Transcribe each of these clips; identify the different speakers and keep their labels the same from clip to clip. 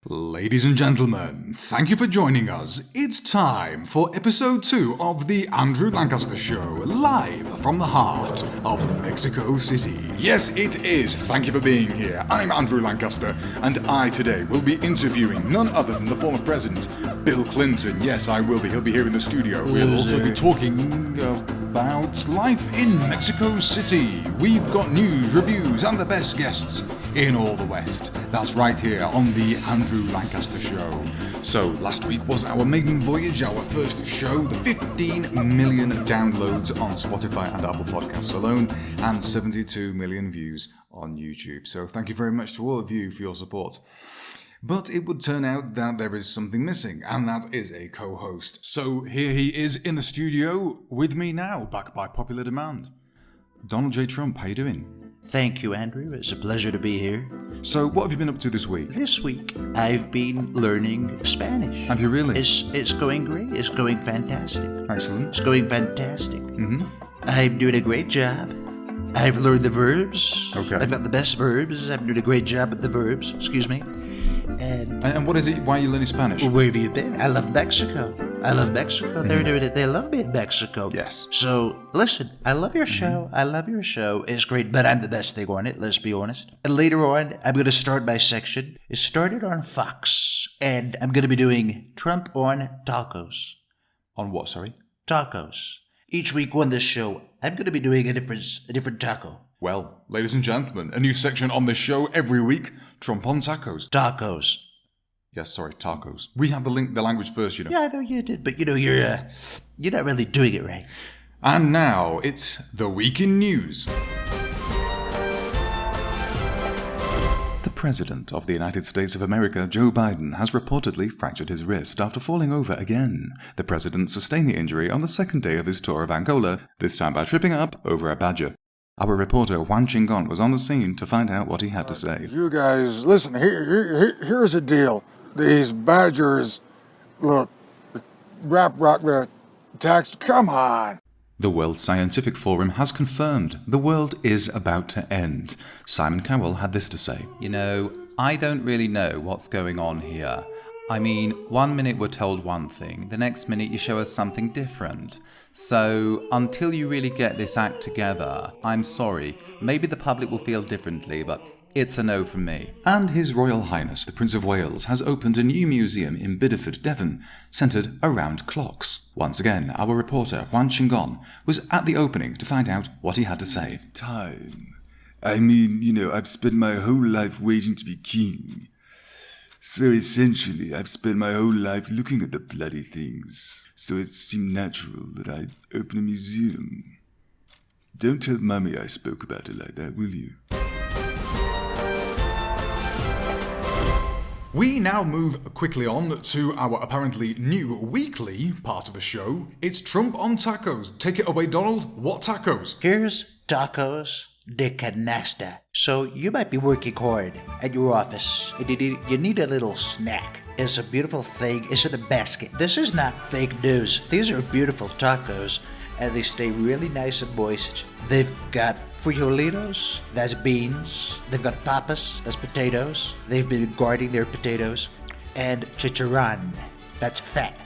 Speaker 1: Ladies and gentlemen, thank you for joining us. It's time for episode 2 of the Andrew Lancaster Show, live from the heart of Mexico City. Yes, it is. Thank you for being here. I'm Andrew Lancaster, and I today will be interviewing none other than the former president, Bill Clinton. Yes, I will be. He'll be here in the studio. We'll also be talking about life in Mexico City. We've got news, reviews, and the best guests in all the West. That's right here on the Andrew Lancaster Show. So, last week was our maiden voyage, our first show, the 15 million downloads on Spotify and Apple Podcasts alone, and 72 million views on YouTube. So, thank you very much to all of you for your support. But it would turn out that there is something missing, and that is a co-host. So, here he is in the studio with me now, back by popular demand. Donald J. Trump, how you doing?
Speaker 2: Thank you, Andrew. It's a pleasure to be here.
Speaker 1: So, what have you been up to this week?
Speaker 2: This week, I've been learning Spanish.
Speaker 1: Have you really?
Speaker 2: It's going great. It's going fantastic.
Speaker 1: Excellent.
Speaker 2: It's going fantastic.
Speaker 1: Mm-hmm.
Speaker 2: I'm doing a great job. I've learned the verbs.
Speaker 1: Okay.
Speaker 2: I've got the best verbs. I'm doing a great job at the verbs. Excuse me.
Speaker 1: And what is it? Why are you learning Spanish?
Speaker 2: Where have you been? I love Mexico. They love me in Mexico.
Speaker 1: Yes.
Speaker 2: So, listen, I love your show. I love your show. It's great, but I'm the best thing on it, let's be honest. And later on, I'm going to start my section. It started on Fox, and I'm going to be doing Trump on tacos.
Speaker 1: On what, sorry?
Speaker 2: Tacos. Each week on this show, I'm going to be doing a different taco.
Speaker 1: Well, ladies and gentlemen, a new section on this show every week, Trump on tacos.
Speaker 2: Tacos.
Speaker 1: Yes, sorry, tacos. We had the language first, you know.
Speaker 2: Yeah, I know you did, but you're not really doing it right.
Speaker 1: And now, it's the Week in News. The President of the United States of America, Joe Biden, has reportedly fractured his wrist after falling over again. The President sustained the injury on the second day of his tour of Angola, this time by tripping up over a badger. Our reporter Juan Chingon was on the scene to find out what he had to say.
Speaker 3: You guys, listen, here's the deal. These badgers, look, rap rock, tax, come on.
Speaker 1: The World Scientific Forum has confirmed the world is about to end. Simon Cowell had this to say.
Speaker 4: You know, I don't really know what's going on here. I mean, 1 minute we're told one thing, the next minute you show us something different. So, until you really get this act together, I'm sorry, maybe the public will feel differently, but it's a no from me.
Speaker 1: And His Royal Highness the Prince of Wales has opened a new museum in Bideford, Devon, centred around clocks. Once again, our reporter Juan Chingon was at the opening to find out what he had to say.
Speaker 5: It's time. I mean, I've spent my whole life waiting to be king. So essentially, I've spent my whole life looking at the bloody things. So it seemed natural that I'd open a museum. Don't tell Mummy I spoke about it like that, will you?
Speaker 1: We now move quickly on to our apparently new weekly part of the show. It's Trump on tacos. Take it away, Donald. What tacos?
Speaker 2: Here's tacos de canasta. So you might be working hard at your office and you need a little snack. It's a beautiful thing. It's in a basket. This is not fake news. These are beautiful tacos and they stay really nice and moist. They've got frijolitos, that's beans. They've got papas, that's potatoes. They've been guarding their potatoes. And chicharron, that's fat.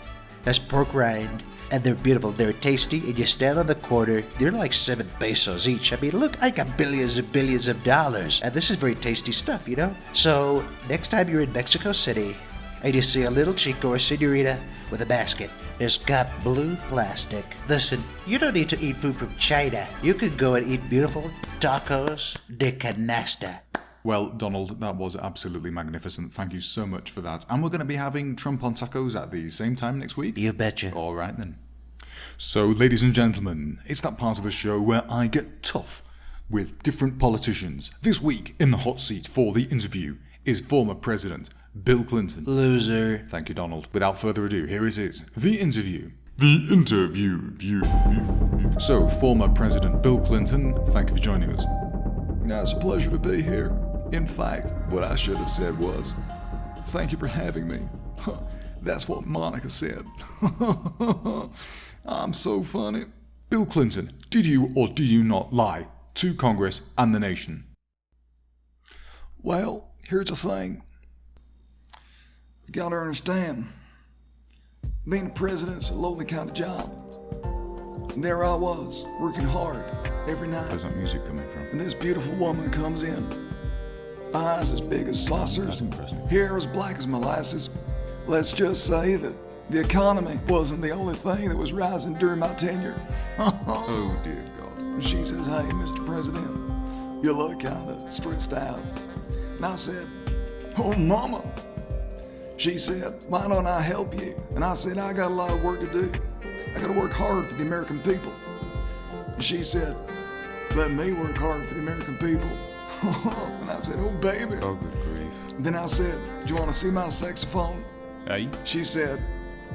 Speaker 2: That's pork rind. And they're beautiful, they're tasty, and you stand on the corner, they're like 7 pesos each. I mean, look, I got billions and billions of dollars, and this is very tasty stuff, So, next time you're in Mexico City, and you see a little chico or señorita with a basket, it's got blue plastic. Listen, you don't need to eat food from China. You can go and eat beautiful tacos de canasta.
Speaker 1: Well, Donald, that was absolutely magnificent. Thank you so much for that. And we're going to be having Trump on tacos at the same time next week?
Speaker 2: You betcha.
Speaker 1: All right, then. So, ladies and gentlemen, it's that part of the show where I get tough with different politicians. This week, in the hot seat for the interview, is former President Bill Clinton.
Speaker 2: Loser.
Speaker 1: Thank you, Donald. Without further ado, here it is. The interview. The interview. So, former President Bill Clinton, thank you for joining us.
Speaker 5: It's a pleasure to be here. In fact, what I should have said was, thank you for having me. That's what Monica said. I'm so funny.
Speaker 1: Bill Clinton, did you or did you not lie to Congress and the nation?
Speaker 5: Well, here's the thing.
Speaker 3: You gotta understand, being a president's a lonely kind of job. And there I was, working hard every night.
Speaker 1: Where's that music coming from?
Speaker 3: And this beautiful woman comes in. Eyes as big as saucers.
Speaker 1: That's impressive.
Speaker 3: Hair as black as molasses. Let's just say that the economy wasn't the only thing that was rising during my tenure.
Speaker 1: Oh dear God.
Speaker 3: And she says, hey, Mr. President, you look kind of stressed out. And I said, oh, mama. She said, why don't I help you? And I said, I got a lot of work to do. I got to work hard for the American people. And she said, let me work hard for the American people. And I said, oh, baby.
Speaker 1: Oh, good grief.
Speaker 3: And then I said, do you want to see my saxophone?
Speaker 1: Hey.
Speaker 3: She said,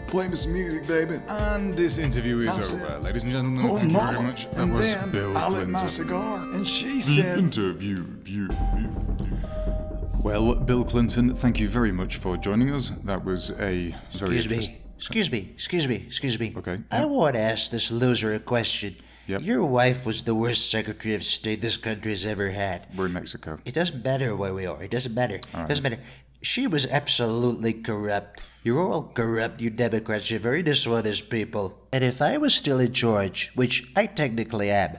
Speaker 3: play me some music, baby.
Speaker 1: And this interview is
Speaker 3: I
Speaker 1: over.
Speaker 3: said,
Speaker 1: Ladies and gentlemen,
Speaker 3: oh,
Speaker 1: thank you
Speaker 3: mama.
Speaker 1: very much. That
Speaker 3: And
Speaker 1: was
Speaker 3: then
Speaker 1: Bill
Speaker 3: I lit
Speaker 1: Clinton.
Speaker 3: my cigar, and she
Speaker 1: The
Speaker 3: said,
Speaker 1: interview. Well, Bill Clinton, thank you very much for joining us. That was a very
Speaker 2: Excuse me.
Speaker 1: Okay,
Speaker 2: I
Speaker 1: yeah.
Speaker 2: want to ask this loser a question.
Speaker 1: Yep.
Speaker 2: Your wife was the worst Secretary of State this country has ever had.
Speaker 1: We're in Mexico.
Speaker 2: It doesn't matter where we are. It doesn't matter. Doesn't matter. She was absolutely corrupt. You're all corrupt, you Democrats. You're very dishonest people. And if I was still in charge, which I technically am,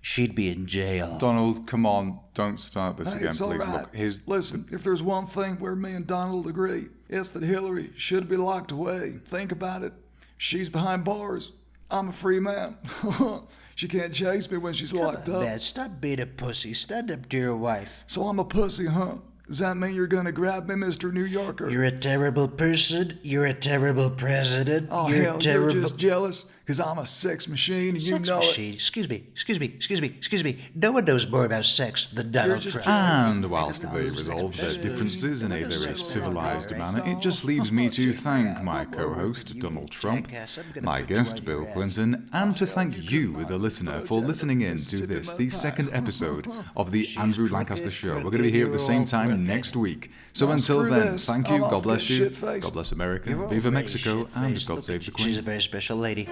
Speaker 2: she'd be in jail.
Speaker 1: Donald, come on, don't start this
Speaker 3: hey,
Speaker 1: again,
Speaker 3: it's all
Speaker 1: please.
Speaker 3: right.
Speaker 1: Look, here's
Speaker 3: Listen, if there's one thing where me and Donald agree, it's that Hillary should be locked away. Think about it. She's behind bars. I'm a free man. She can't chase me when she's locked up.
Speaker 2: Man, stop being a pussy. Stand up to your wife.
Speaker 3: So I'm a pussy, huh? Does that mean you're gonna grab me, Mr. New Yorker?
Speaker 2: You're a terrible person. You're a terrible president.
Speaker 3: Oh,
Speaker 2: you're
Speaker 3: hell,
Speaker 2: terrible.
Speaker 3: you're just jealous because I'm a sex machine and you
Speaker 2: Sex
Speaker 3: know
Speaker 2: machine. Excuse me. No one knows more about sex than Donald
Speaker 3: just
Speaker 2: Trump.
Speaker 1: And whilst they resolve their differences in a very civilized manner, it just leaves me to thank my co-host, Donald Trump, my guest, Bill Clinton, and to thank you, the listener, for listening in to this, the second episode of the Andrew Lancaster Show. We're going to be here at the same time next week. So
Speaker 3: Now,
Speaker 1: until
Speaker 3: screw
Speaker 1: then,
Speaker 3: this.
Speaker 1: thank you,
Speaker 3: I'm off
Speaker 1: God bless
Speaker 3: getting
Speaker 1: you,
Speaker 3: shit-faced.
Speaker 1: God bless America,
Speaker 2: You're all
Speaker 1: Viva
Speaker 2: very
Speaker 1: Mexico, and
Speaker 2: shit-faced.
Speaker 1: God
Speaker 2: Look
Speaker 1: save
Speaker 2: at
Speaker 1: the
Speaker 2: you. She's a
Speaker 1: Queen.
Speaker 2: very special lady.